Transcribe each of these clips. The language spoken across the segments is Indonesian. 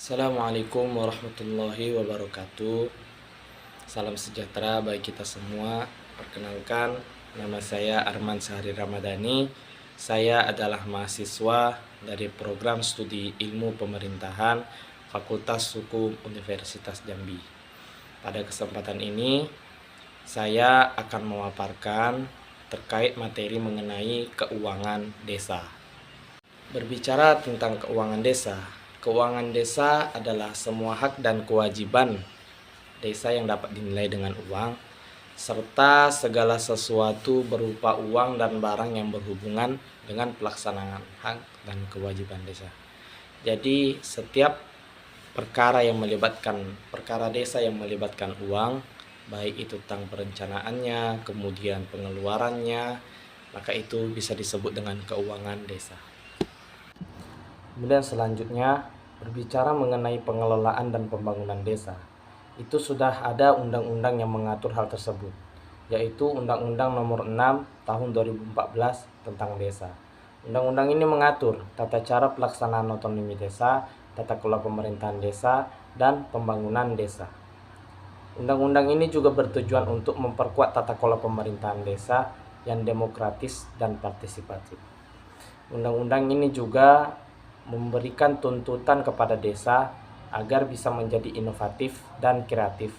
Assalamualaikum warahmatullahi wabarakatuh. Salam sejahtera bagi kita semua. Perkenalkan, nama saya Arman Sahri Ramadhani. Saya adalah mahasiswa dari program studi ilmu pemerintahan Fakultas Hukum Universitas Jambi. Pada kesempatan ini, saya akan memaparkan terkait materi mengenai keuangan desa. Berbicara tentang keuangan desa adalah semua hak dan kewajiban desa yang dapat dinilai dengan uang, serta segala sesuatu berupa uang dan barang yang berhubungan dengan pelaksanaan hak dan kewajiban desa. Jadi setiap perkara desa yang melibatkan uang, baik itu tentang perencanaannya, kemudian pengeluarannya, maka itu bisa disebut dengan keuangan desa. Kemudian selanjutnya, berbicara mengenai pengelolaan dan pembangunan desa. Itu sudah ada undang-undang yang mengatur hal tersebut, yaitu Undang-Undang Nomor 6 Tahun 2014 tentang desa. Undang-undang ini mengatur tata cara pelaksanaan otonomi desa, tata kelola pemerintahan desa, dan pembangunan desa. Undang-undang ini juga bertujuan untuk memperkuat tata kelola pemerintahan desa yang demokratis dan partisipatif. Undang-undang ini juga memberikan tuntutan kepada desa agar bisa menjadi inovatif dan kreatif,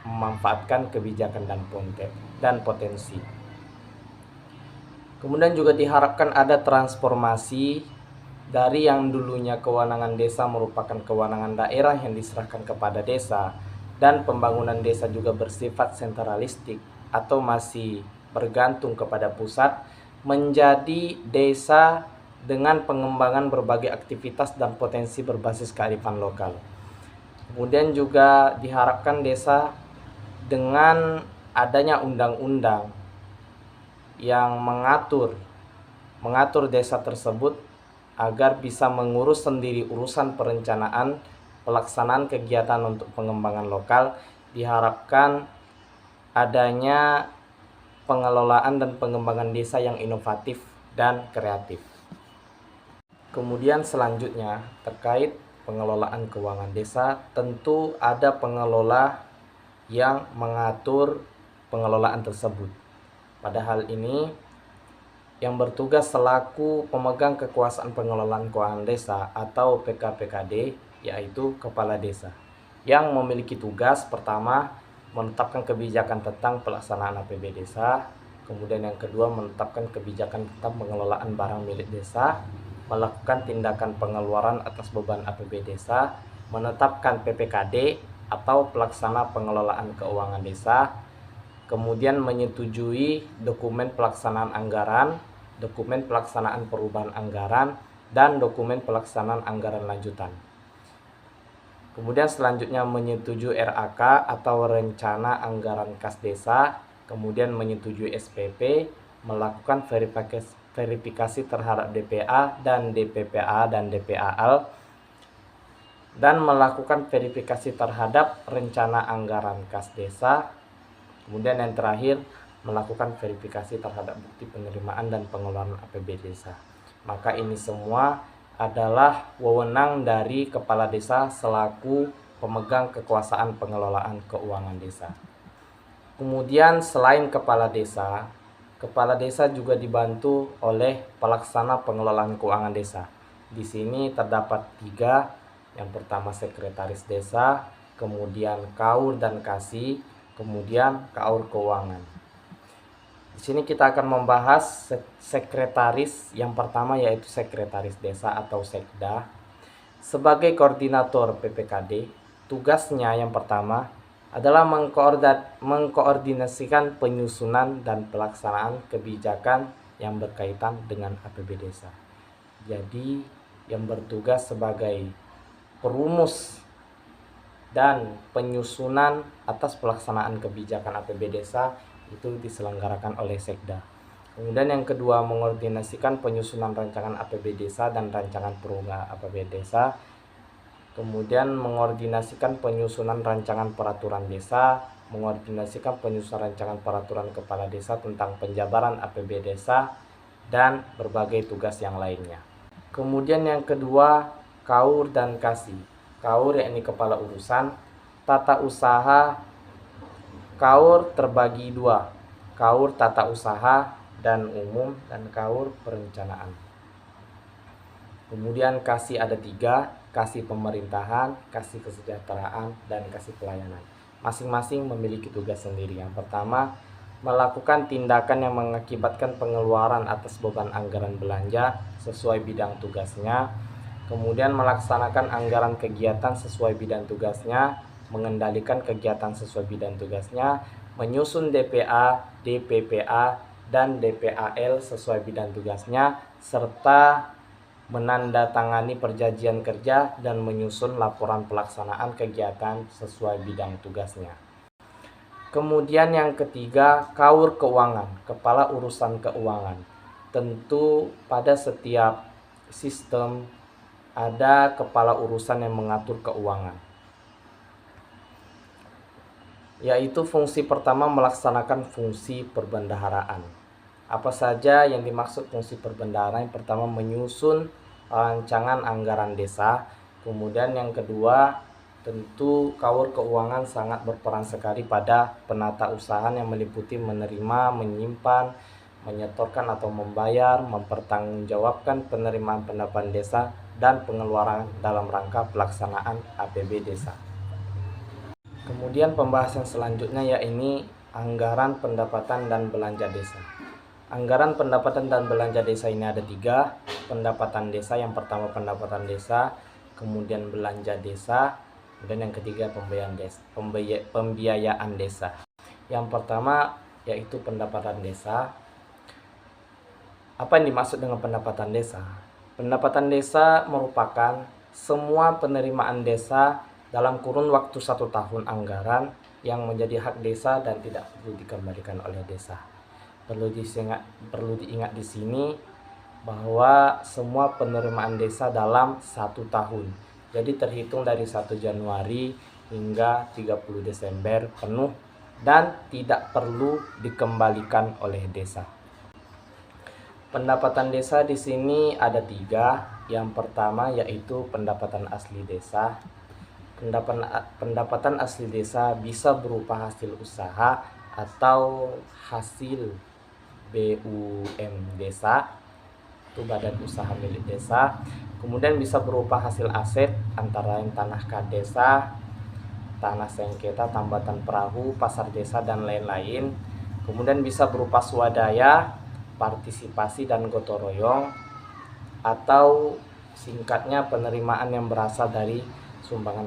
memanfaatkan kebijakan dan potensi. Kemudian juga diharapkan ada transformasi dari yang dulunya kewenangan desa merupakan kewenangan daerah yang diserahkan kepada desa, dan pembangunan desa juga bersifat sentralistik atau masih bergantung kepada pusat, menjadi desa dengan pengembangan berbagai aktivitas dan potensi berbasis kearifan lokal. Kemudian juga diharapkan desa dengan adanya undang-undang yang mengatur desa tersebut agar bisa mengurus sendiri urusan perencanaan pelaksanaan kegiatan untuk pengembangan lokal. Diharapkan adanya pengelolaan dan pengembangan desa yang inovatif dan kreatif. Kemudian selanjutnya terkait pengelolaan keuangan desa, tentu ada pengelola yang mengatur pengelolaan tersebut. Pada hal ini yang bertugas selaku pemegang kekuasaan pengelolaan keuangan desa atau PKPKD, yaitu kepala desa, yang memiliki tugas pertama menetapkan kebijakan tentang pelaksanaan APB desa, kemudian yang kedua menetapkan kebijakan tentang pengelolaan barang milik desa, melakukan tindakan pengeluaran atas beban APB desa, menetapkan PPKD atau pelaksana pengelolaan keuangan desa, kemudian menyetujui dokumen pelaksanaan anggaran, dokumen pelaksanaan perubahan anggaran, dan dokumen pelaksanaan anggaran lanjutan. Kemudian selanjutnya menyetujui RAK atau rencana anggaran kas desa, kemudian menyetujui SPP, melakukan verifikasi terhadap DPA dan DPPA dan DPAL, dan melakukan verifikasi terhadap rencana anggaran kas desa. Kemudian yang terakhir, melakukan verifikasi terhadap bukti penerimaan dan pengeluaran APB desa. Maka ini semua adalah wewenang dari kepala desa selaku pemegang kekuasaan pengelolaan keuangan desa. Kemudian selain kepala desa juga dibantu oleh pelaksana pengelolaan keuangan desa. Di sini terdapat 3. Yang pertama sekretaris desa, kemudian kaur dan kasih, kemudian kaur keuangan. Di sini kita akan membahas sekretaris yang pertama, yaitu sekretaris desa atau sekda. Sebagai koordinator PPKD, tugasnya yang pertama adalah mengkoordinasikan penyusunan dan pelaksanaan kebijakan yang berkaitan dengan APB desa. Jadi yang bertugas sebagai perumus dan penyusunan atas pelaksanaan kebijakan APB desa itu diselenggarakan oleh sekda. Kemudian yang kedua, mengordinasikan penyusunan rancangan APB desa dan rancangan perubahan APB desa. Kemudian mengordinasikan penyusunan rancangan peraturan desa, mengordinasikan penyusunan rancangan peraturan kepala desa tentang penjabaran APB desa, dan berbagai tugas yang lainnya. Kemudian yang kedua, kaur dan kasih. KAUR yakni kepala urusan. Tata usaha KAUR terbagi dua, KAUR tata usaha dan umum dan KAUR perencanaan. Kemudian kasih ada 3, kasih pemerintahan, kasih kesejahteraan, dan kasih pelayanan. Masing-masing memiliki tugas sendiri. Yang pertama, melakukan tindakan yang mengakibatkan pengeluaran atas beban anggaran belanja sesuai bidang tugasnya. Kemudian melaksanakan anggaran kegiatan sesuai bidang tugasnya, mengendalikan kegiatan sesuai bidang tugasnya, menyusun DPA, DPPA, dan DPAL sesuai bidang tugasnya, serta menandatangani perjanjian kerja dan menyusun laporan pelaksanaan kegiatan sesuai bidang tugasnya. Kemudian yang ketiga, KAUR keuangan, kepala urusan keuangan. Tentu pada setiap sistem ada kepala urusan yang mengatur keuangan, yaitu fungsi pertama melaksanakan fungsi perbendaharaan. Apa saja yang dimaksud fungsi perbendaharaan? Yang pertama, menyusun rancangan anggaran desa. Kemudian yang kedua, tentu KAUR keuangan sangat berperan sekali pada penata usahaan yang meliputi menerima, menyimpan, menyetorkan atau membayar, mempertanggungjawabkan penerimaan pendapatan desa, dan pengeluaran dalam rangka pelaksanaan APB desa. Kemudian pembahasan selanjutnya yaitu anggaran pendapatan dan belanja desa. Anggaran pendapatan dan belanja desa ini ada 3. Pendapatan desa, yang pertama pendapatan desa, kemudian belanja desa, dan yang ketiga pembiayaan desa. Yang pertama yaitu pendapatan desa. Apa yang dimaksud dengan pendapatan desa? Pendapatan desa merupakan semua penerimaan desa dalam kurun waktu 1 tahun anggaran yang menjadi hak desa dan tidak perlu dikembalikan oleh desa. Perlu diingat di sini bahwa semua penerimaan desa dalam 1 tahun. Jadi terhitung dari 1 Januari hingga 30 Desember penuh dan tidak perlu dikembalikan oleh desa. Pendapatan desa di sini ada 3. Yang pertama yaitu pendapatan asli desa. Pendapatan asli desa bisa berupa hasil usaha atau hasil BUM desa, itu badan usaha milik desa. Kemudian bisa berupa hasil aset antara lain tanah kadesa, tanah sengketa, tambatan perahu, pasar desa, dan lain-lain. Kemudian bisa berupa swadaya, partisipasi, dan gotong royong, atau singkatnya penerimaan yang berasal dari sumbangan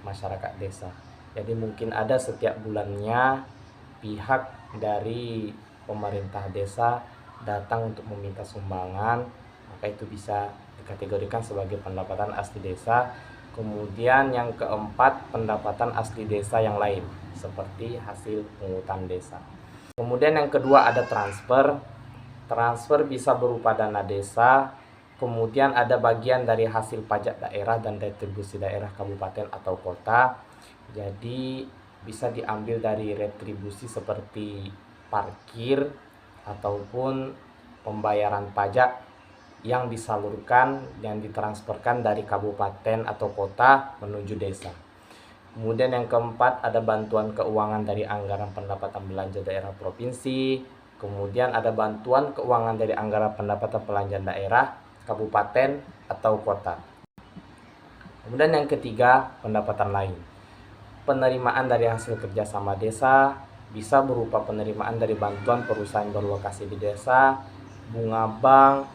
masyarakat desa. Jadi mungkin ada setiap bulannya pihak dari pemerintah desa datang untuk meminta sumbangan, maka itu bisa dikategorikan sebagai pendapatan asli desa. Kemudian yang keempat, pendapatan asli desa yang lain seperti hasil pungutan desa. Kemudian yang kedua ada transfer. Transfer bisa berupa dana desa, kemudian ada bagian dari hasil pajak daerah dan retribusi daerah kabupaten atau kota. Jadi bisa diambil dari retribusi seperti parkir ataupun pembayaran pajak yang disalurkan, yang ditransferkan dari kabupaten atau kota menuju desa. Kemudian yang keempat ada bantuan keuangan dari anggaran pendapatan belanja daerah provinsi. Kemudian ada bantuan keuangan dari anggaran pendapatan belanja daerah, kabupaten atau kota. Kemudian yang ketiga, pendapatan lain. Penerimaan dari hasil kerjasama desa bisa berupa penerimaan dari bantuan perusahaan berlokasi di desa, bunga bank,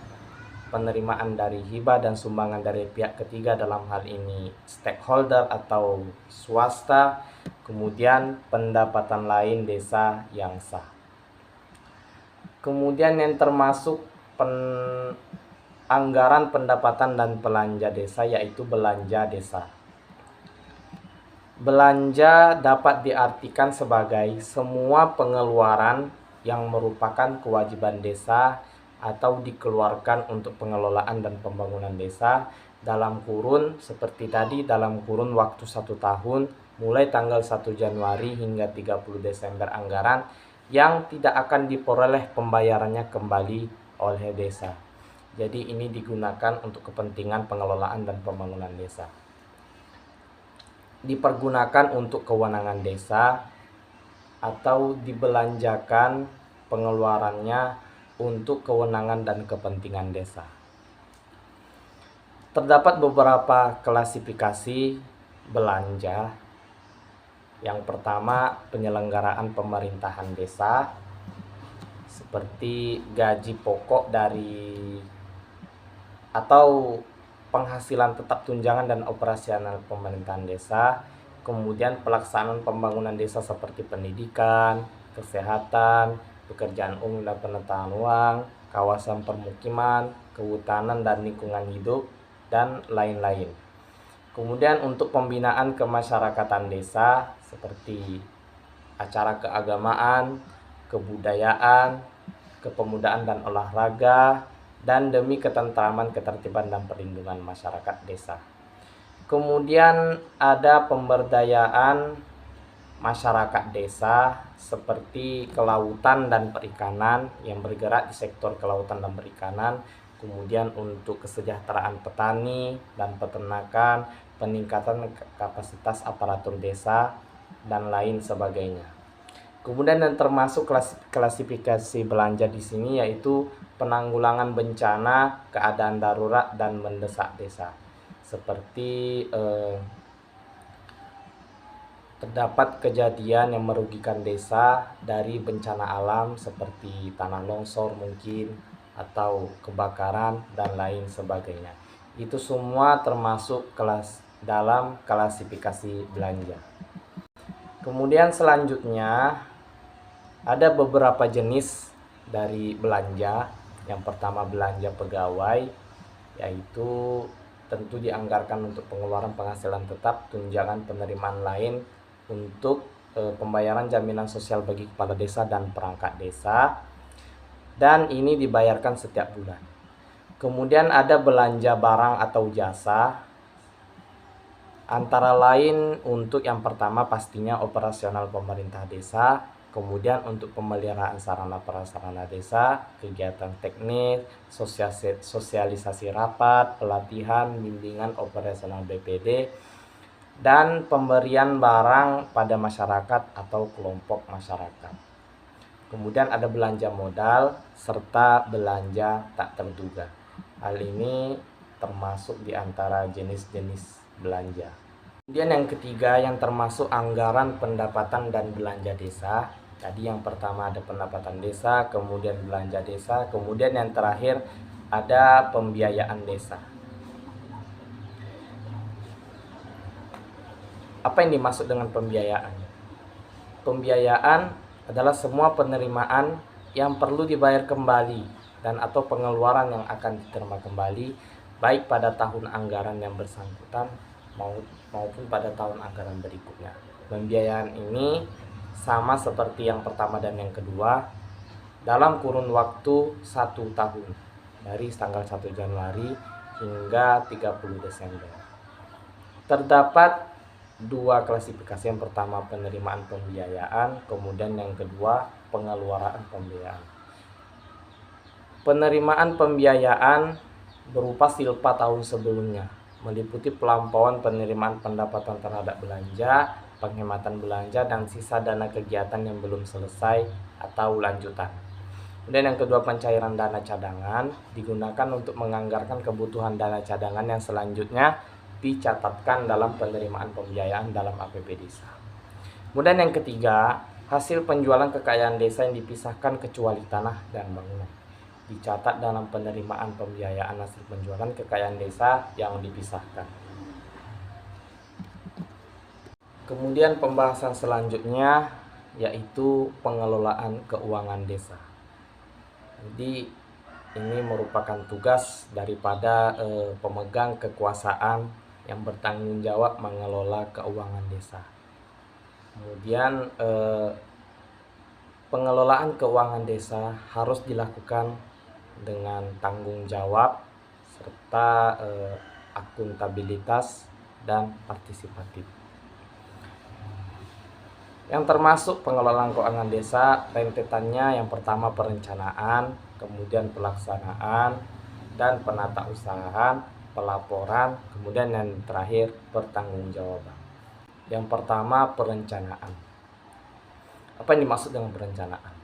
penerimaan dari hibah dan sumbangan dari pihak ketiga, dalam hal ini stakeholder atau swasta, kemudian pendapatan lain desa yang sah. Kemudian yang termasuk anggaran pendapatan dan belanja desa yaitu belanja desa. Belanja dapat diartikan sebagai semua pengeluaran yang merupakan kewajiban desa atau dikeluarkan untuk pengelolaan dan pembangunan desa dalam kurun seperti tadi, dalam kurun waktu 1 tahun mulai tanggal 1 Januari hingga 30 Desember anggaran, yang tidak akan diperoleh pembayarannya kembali oleh desa. Jadi ini digunakan untuk kepentingan pengelolaan dan pembangunan desa. dipergunakan untuk kewenangan desa atau dibelanjakan pengeluarannya untuk kewenangan dan kepentingan desa. Terdapat beberapa klasifikasi belanja. Yang pertama, penyelenggaraan pemerintahan desa, seperti gaji pokok dari atau penghasilan tetap tunjangan dan operasional pemerintahan desa, kemudian pelaksanaan pembangunan desa seperti pendidikan, kesehatan, pekerjaan umum dan penataan uang, kawasan permukiman, kehutanan dan lingkungan hidup, dan lain-lain. Kemudian untuk pembinaan kemasyarakatan desa seperti acara keagamaan, kebudayaan, kepemudaan dan olahraga, dan demi ketentraman, ketertiban dan perlindungan masyarakat desa. Kemudian ada pemberdayaan masyarakat desa seperti kelautan dan perikanan yang bergerak di sektor kelautan dan perikanan, kemudian untuk kesejahteraan petani dan peternakan, peningkatan kapasitas aparatur desa, dan lain sebagainya. Kemudian yang termasuk klasifikasi belanja di sini yaitu penanggulangan bencana, keadaan darurat dan mendesak desa. Seperti terdapat kejadian yang merugikan desa dari bencana alam seperti tanah longsor mungkin, atau kebakaran dan lain sebagainya. Itu semua termasuk dalam klasifikasi belanja. Kemudian selanjutnya ada beberapa jenis dari belanja. Yang pertama belanja pegawai, yaitu tentu dianggarkan untuk pengeluaran penghasilan tetap, tunjangan penerimaan lain untuk pembayaran jaminan sosial bagi kepala desa dan perangkat desa, dan ini dibayarkan setiap bulan. Kemudian ada belanja barang atau jasa, antara lain untuk yang pertama pastinya operasional pemerintah desa, kemudian untuk pemeliharaan sarana prasarana desa, kegiatan teknis, sosialisasi rapat, pelatihan, bimbingan operasional BPD, dan pemberian barang pada masyarakat atau kelompok masyarakat. Kemudian ada belanja modal serta belanja tak terduga. Hal ini termasuk di antara jenis-jenis belanja. Kemudian yang ketiga yang termasuk anggaran pendapatan dan belanja desa. Tadi yang pertama ada pendapatan desa, kemudian belanja desa, kemudian yang terakhir ada pembiayaan desa. Apa yang dimaksud dengan pembiayaan? Pembiayaan adalah semua penerimaan yang perlu dibayar kembali dan atau pengeluaran yang akan diterima kembali baik pada tahun anggaran yang bersangkutan maupun pada tahun anggaran berikutnya. Pembiayaan ini sama seperti yang pertama dan yang kedua dalam kurun waktu 1 tahun dari tanggal 1 Januari hingga 30 Desember. Terdapat 2 klasifikasi, yang pertama penerimaan pembiayaan, kemudian yang kedua pengeluaran pembiayaan. Penerimaan pembiayaan berupa silpa tahun sebelumnya, meliputi pelampauan penerimaan pendapatan terhadap belanja, penghematan belanja, dan sisa dana kegiatan yang belum selesai atau lanjutan. Kemudian yang kedua pencairan dana cadangan, digunakan untuk menganggarkan kebutuhan dana cadangan yang selanjutnya dicatatkan dalam penerimaan pembiayaan dalam APBD desa. Kemudian yang ketiga, hasil penjualan kekayaan desa yang dipisahkan kecuali tanah dan bangunan, dicatat dalam penerimaan pembiayaan hasil penjualan kekayaan desa yang dipisahkan. Kemudian pembahasan selanjutnya yaitu pengelolaan keuangan desa. Jadi ini merupakan tugas daripada pemegang kekuasaan yang bertanggung jawab mengelola keuangan desa. Kemudian pengelolaan keuangan desa harus dilakukan dengan tanggung jawab serta akuntabilitas dan partisipatif. Yang termasuk pengelolaan keuangan desa, rentetannya yang pertama perencanaan, kemudian pelaksanaan dan penatausahaan, pelaporan, kemudian yang terakhir pertanggungjawaban. Yang pertama, perencanaan. Apa yang dimaksud dengan perencanaan?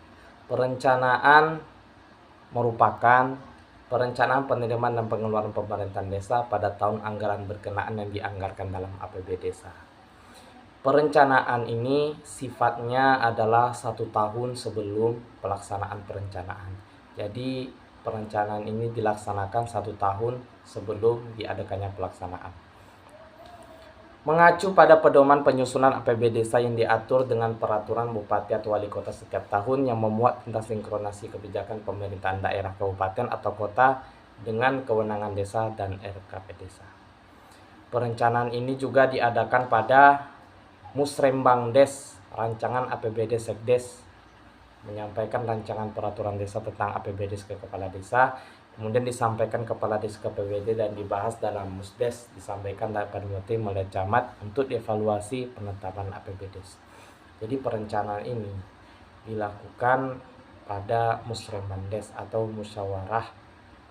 Perencanaan merupakan perencanaan penerimaan dan pengeluaran pemerintahan desa pada tahun anggaran berkenaan yang dianggarkan dalam APB desa. Perencanaan ini sifatnya adalah 1 tahun sebelum pelaksanaan perencanaan. Jadi perencanaan ini dilaksanakan 1 tahun sebelum diadakannya pelaksanaan. Mengacu pada pedoman penyusunan APB desa yang diatur dengan peraturan bupati atau wali kota setiap tahun yang memuat tentang sinkronasi kebijakan pemerintahan daerah kabupaten atau kota dengan kewenangan desa dan RKP desa. Perencanaan ini juga diadakan pada Musrembang Des, rancangan APBD Sekdes, menyampaikan rancangan peraturan desa tentang APBD ke kepala desa, kemudian disampaikan kepala desa ke PBD dan dibahas dalam Musdes, disampaikan dapat Bupati oleh camat untuk dievaluasi penetapan APBD. Jadi perencanaan ini dilakukan pada Musrembang Des atau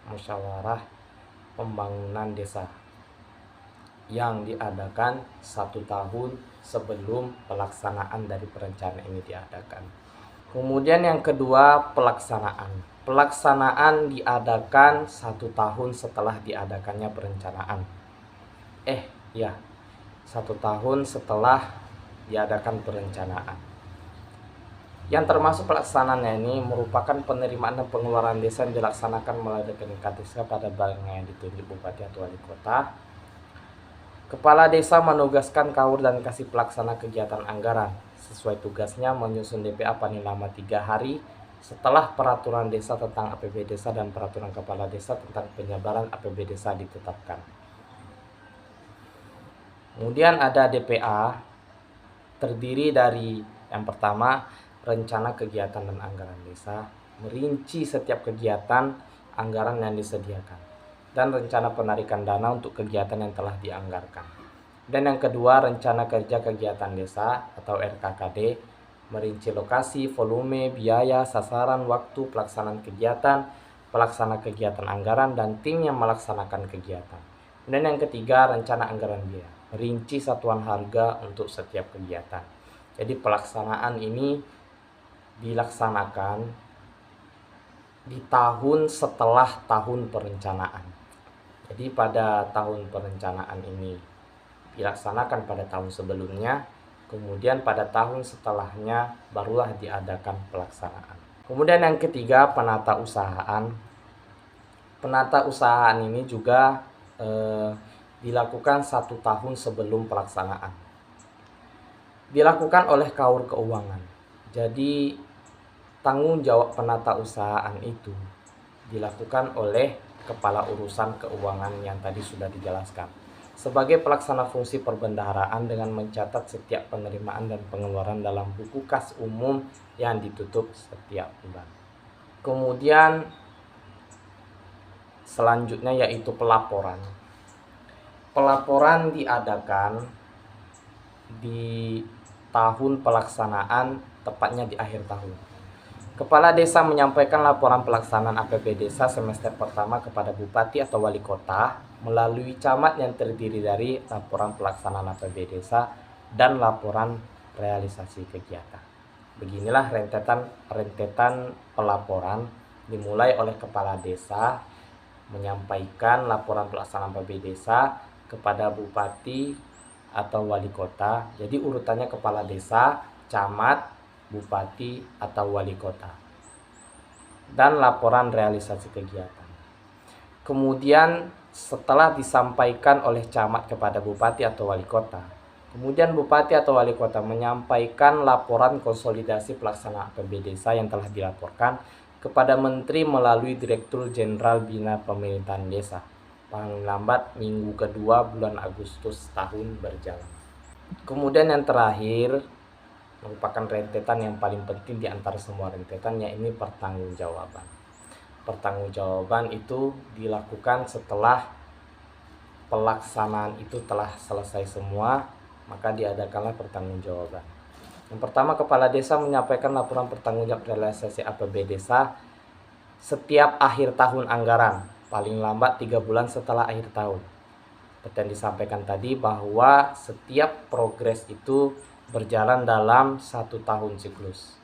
musyawarah pembangunan desa yang diadakan 1 tahun sebelum pelaksanaan dari perencanaan ini diadakan. Kemudian yang kedua, pelaksanaan. Pelaksanaan diadakan 1 tahun setelah diadakannya perencanaan. 1 tahun setelah diadakan perencanaan. Yang termasuk pelaksanaannya ini merupakan penerimaan dan pengeluaran desa yang dilaksanakan melalui rekening desa pada bank yang ditunjuk bupati atau wali kota. Kepala desa menugaskan KAUR dan kasih pelaksana kegiatan anggaran sesuai tugasnya menyusun DPA paling lama 3 hari setelah peraturan desa tentang APB desa dan peraturan kepala desa tentang penyebaran APB desa ditetapkan. Kemudian ada DPA, terdiri dari yang pertama, rencana kegiatan dan anggaran desa, merinci setiap kegiatan anggaran yang disediakan, dan rencana penarikan dana untuk kegiatan yang telah dianggarkan. Dan yang kedua, rencana kerja kegiatan desa atau RKKD, merinci lokasi, volume, biaya, sasaran, waktu pelaksanaan kegiatan, pelaksana kegiatan anggaran, dan tim yang melaksanakan kegiatan. Dan yang ketiga, rencana anggaran biaya, merinci satuan harga untuk setiap kegiatan. Jadi pelaksanaan ini dilaksanakan di tahun setelah tahun perencanaan. Jadi pada tahun perencanaan ini dilaksanakan pada tahun sebelumnya, kemudian pada tahun setelahnya barulah diadakan pelaksanaan. Kemudian yang ketiga, penata usahaan. Penata usahaan ini juga dilakukan 1 tahun sebelum pelaksanaan. Dilakukan oleh KAUR Keuangan. Jadi tanggung jawab penata usahaan itu dilakukan oleh kepala urusan keuangan yang tadi sudah dijelaskan sebagai pelaksana fungsi perbendaharaan dengan mencatat setiap penerimaan dan pengeluaran dalam buku kas umum yang ditutup setiap bulan. Kemudian selanjutnya yaitu pelaporan. Pelaporan diadakan di tahun pelaksanaan, tepatnya di akhir tahun. Kepala desa menyampaikan laporan pelaksanaan APB desa semester pertama kepada bupati atau wali kota melalui camat yang terdiri dari laporan pelaksanaan APB desa dan laporan realisasi kegiatan. Beginilah rentetan pelaporan dimulai oleh kepala desa menyampaikan laporan pelaksanaan APB desa kepada bupati atau wali kota. Jadi urutannya kepala desa, camat, bupati atau wali kota, dan laporan realisasi kegiatan. Kemudian setelah disampaikan oleh camat kepada bupati atau wali kota, kemudian bupati atau wali kota menyampaikan laporan konsolidasi pelaksanaan APB desa yang telah dilaporkan kepada menteri melalui Direktur Jenderal Bina Pemerintahan Desa paling lambat minggu kedua bulan Agustus tahun berjalan. Kemudian yang terakhir merupakan rentetan yang paling penting di antara semua rentetan, yaitu pertanggungjawaban. Pertanggungjawaban itu dilakukan setelah pelaksanaan itu telah selesai semua, maka diadakanlah pertanggungjawaban. Yang pertama, kepala desa menyampaikan laporan pertanggungjawab realisasi APB desa setiap akhir tahun anggaran, paling lambat 3 bulan setelah akhir tahun. Seperti yang disampaikan tadi bahwa setiap progres itu berjalan dalam 1 tahun siklus.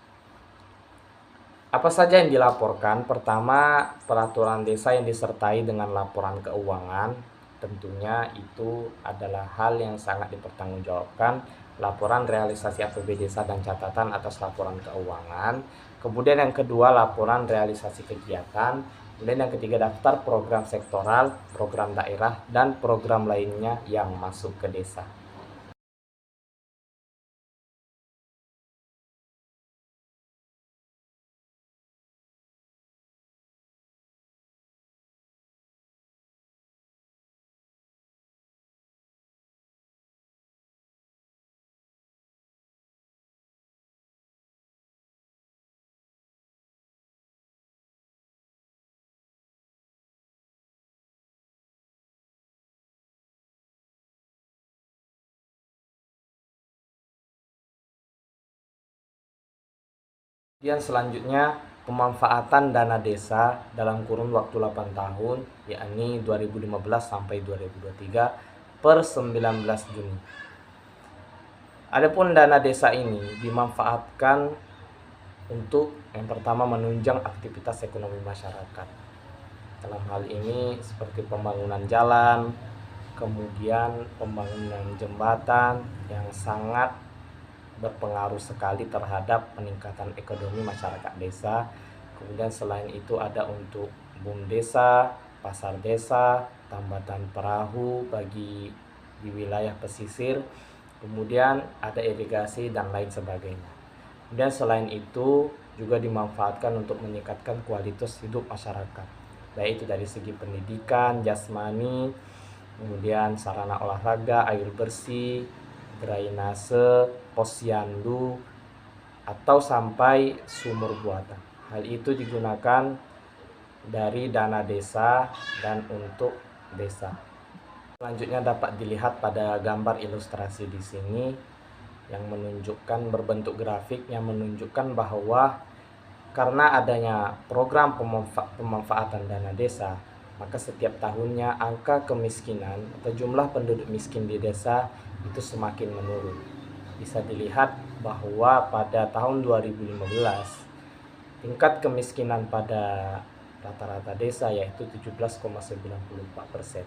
Apa saja yang dilaporkan? Pertama, peraturan desa yang disertai dengan laporan keuangan. Tentunya itu adalah hal yang sangat dipertanggungjawabkan. Laporan realisasi APB desa dan catatan atas laporan keuangan. Kemudian yang kedua, laporan realisasi kegiatan. Kemudian yang ketiga, daftar program sektoral, program daerah, dan program lainnya yang masuk ke desa. Kemudian selanjutnya pemanfaatan dana desa dalam kurun waktu 8 tahun, yakni 2015 sampai 2023 per 19 Juni. Adapun dana desa ini dimanfaatkan untuk yang pertama menunjang aktivitas ekonomi masyarakat. Dalam hal ini seperti pembangunan jalan, kemudian pembangunan jembatan yang sangat berpengaruh sekali terhadap peningkatan ekonomi masyarakat desa. Kemudian selain itu ada untuk BUM desa, pasar desa, tambatan perahu bagi di wilayah pesisir, kemudian ada irigasi dan lain sebagainya. Dan selain itu juga dimanfaatkan untuk meningkatkan kualitas hidup masyarakat, baik itu dari segi pendidikan, jasmani, kemudian sarana olahraga, air bersih, drainase, posyandu, atau sampai sumur buatan. Hal itu digunakan dari dana desa dan untuk desa. Selanjutnya dapat dilihat pada gambar ilustrasi di sini yang menunjukkan berbentuk grafik yang menunjukkan bahwa karena adanya program pemanfaatan dana desa, maka setiap tahunnya angka kemiskinan atau jumlah penduduk miskin di desa itu semakin menurun. Bisa dilihat bahwa pada tahun 2015 tingkat kemiskinan pada rata-rata desa yaitu 17,94%.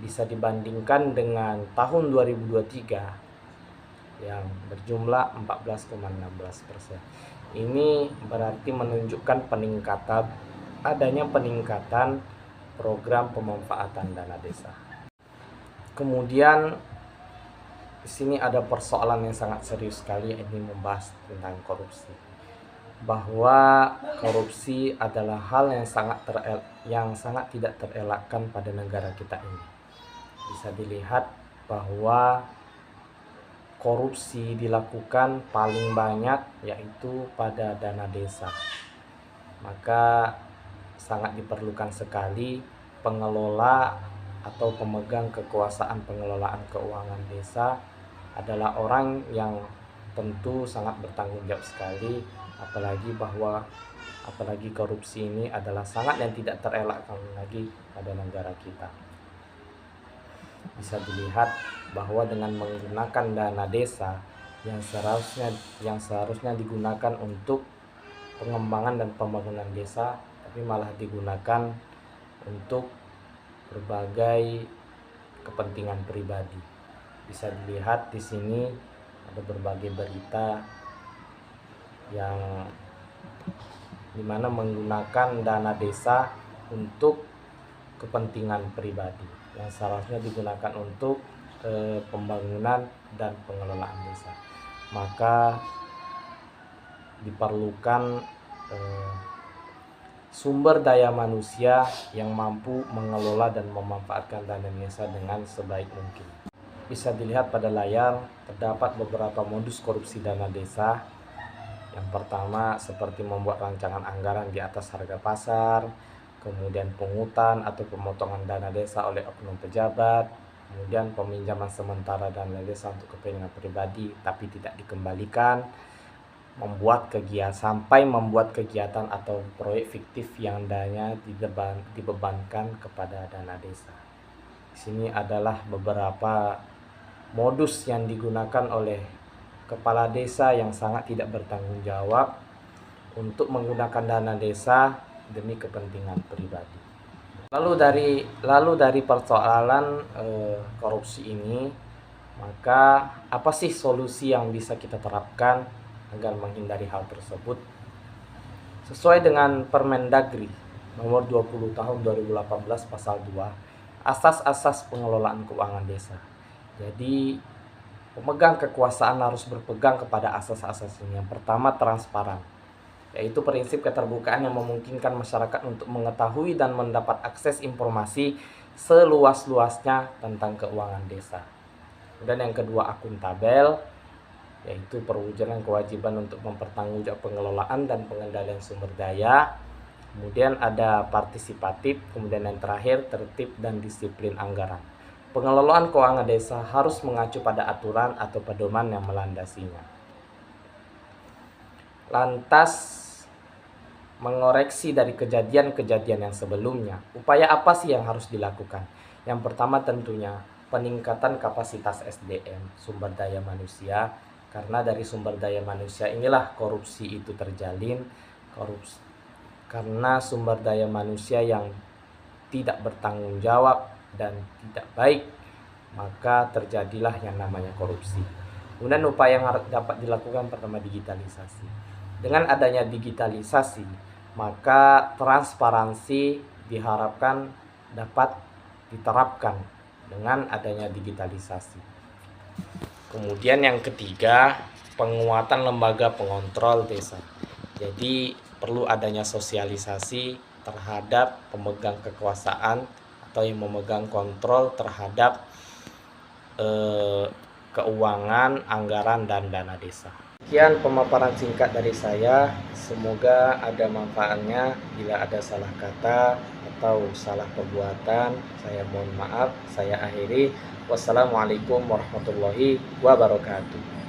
Bisa dibandingkan dengan tahun 2023 yang berjumlah 14,16%. Ini berarti menunjukkan adanya peningkatan program pemanfaatan dana desa. Kemudian di sini ada persoalan yang sangat serius sekali, ini membahas tentang korupsi. Bahwa korupsi adalah hal yang sangat tidak terelakkan pada negara kita ini. Bisa dilihat bahwa korupsi dilakukan paling banyak yaitu pada dana desa. Maka sangat diperlukan sekali pengelola atau pemegang kekuasaan pengelolaan keuangan desa adalah orang yang tentu sangat bertanggung jawab sekali, apalagi korupsi ini adalah sangat yang tidak terelakkan lagi pada negara kita. Bisa dilihat bahwa dengan menggunakan dana desa yang seharusnya digunakan untuk pengembangan dan pembangunan desa, tapi malah digunakan untuk berbagai kepentingan pribadi. Bisa dilihat di sini ada berbagai berita yang dimana menggunakan dana desa untuk kepentingan pribadi yang seharusnya digunakan untuk pembangunan dan pengelolaan desa. Maka diperlukan sumber daya manusia yang mampu mengelola dan memanfaatkan dana desa dengan sebaik mungkin. Bisa dilihat pada layar terdapat beberapa modus korupsi dana desa. Yang pertama seperti membuat rancangan anggaran di atas harga pasar, kemudian pungutan atau pemotongan dana desa oleh oknum pejabat, kemudian peminjaman sementara dana desa untuk kepentingan pribadi tapi tidak dikembalikan, sampai membuat kegiatan atau proyek fiktif yang dananya dibebankan kepada dana desa. Di sini adalah beberapa modus yang digunakan oleh kepala desa yang sangat tidak bertanggung jawab untuk menggunakan dana desa demi kepentingan pribadi. Lalu dari persoalan korupsi ini, maka apa sih solusi yang bisa kita terapkan agar menghindari hal tersebut? Sesuai dengan Permendagri nomor 20 tahun 2018 pasal 2, asas-asas pengelolaan keuangan desa. Jadi pemegang kekuasaan harus berpegang kepada asas-asas ini. Yang pertama, transparan, yaitu prinsip keterbukaan yang memungkinkan masyarakat untuk mengetahui dan mendapat akses informasi seluas-luasnya tentang keuangan desa. Kemudian yang kedua, akuntabel, yaitu perwujudan kewajiban untuk mempertanggungjawabkan pengelolaan dan pengendalian sumber daya. Kemudian ada partisipatif, kemudian yang terakhir, tertib dan disiplin anggaran. Pengelolaan keuangan desa harus mengacu pada aturan atau pedoman yang melandasinya. Lantas, mengoreksi dari kejadian-kejadian yang sebelumnya, upaya apa sih yang harus dilakukan? Yang pertama tentunya peningkatan kapasitas SDM, sumber daya manusia, karena dari sumber daya manusia inilah korupsi itu terjalin. Karena sumber daya manusia yang tidak bertanggung jawab dan tidak baik, maka terjadilah yang namanya korupsi. Kemudian upaya yang dapat dilakukan, pertama, digitalisasi. Dengan adanya digitalisasi, maka transparansi diharapkan dapat diterapkan dengan adanya digitalisasi. Kemudian yang ketiga, penguatan lembaga pengontrol desa. Jadi perlu adanya sosialisasi terhadap pemegang kekuasaan atau yang memegang kontrol terhadap keuangan, anggaran, dan dana desa. Sekian pemaparan singkat dari saya. Semoga ada manfaatnya. Bila ada salah kata atau salah perbuatan, saya mohon maaf. Saya akhiri. Wassalamualaikum warahmatullahi wabarakatuh.